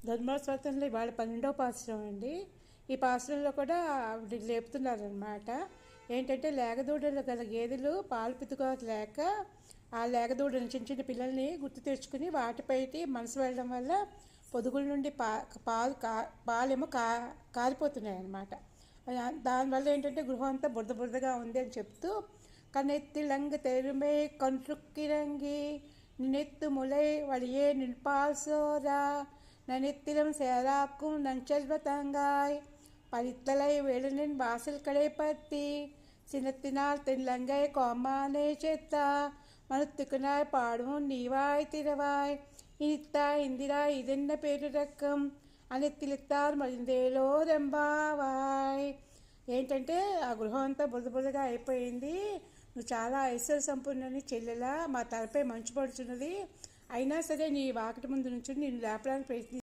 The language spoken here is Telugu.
ధర్మోత్సవంలో ఇవాళ 12వ పాసురం అండి. ఈ పాసురంలో కూడా ఆవిడ లేపుతున్నారనమాట. ఏంటంటే లేగదూడలు గల గేదెలు పాలు పితుకోక లేక ఆ లేగదూడలు చిన్న చిన్న పిల్లల్ని గుర్తు తెచ్చుకుని వాటిపైకి మనసు వెళ్ళడం వల్ల పొదుగుల నుండి పాలేమో కారిపోతున్నాయి అన్నమాట. దానివల్ల ఏంటంటే గృహం అంతా బురద బురదగా ఉంది అని చెప్తూ కన్నెత్తిలంగ తెరుమే కొంట్రుక్కిరంగి நினைத்து முளை வழியே நிற்பாசோரா நனித்திலும் சேராக்கும் நஞ்செல்வ தங்காய் பழித்தலை வேடனின் வாசல் கடை பற்றி சினத்தினால் தென்லங்கை கோமானை செத்தா மனுத்துக்குனாய் பாடுவோம் நீவாய் திரவாய் இனித்தா இந்திரா இதென்ன பேరురకం అనిత్తిలిత్తారు మరిందేలో రెంబావాయ్. ఏంటంటే ఆ గృహం అంతా బురద బురదగా అయిపోయింది. నువ్వు చాలా ఐశ్వర్య సంపూర్ణని చెల్లెలా, మా తలపై మంచు పడుచున్నది, అయినా సరే నీ వాకిటి ముందు నుంచి నేను లేపడానికి ప్రయత్ని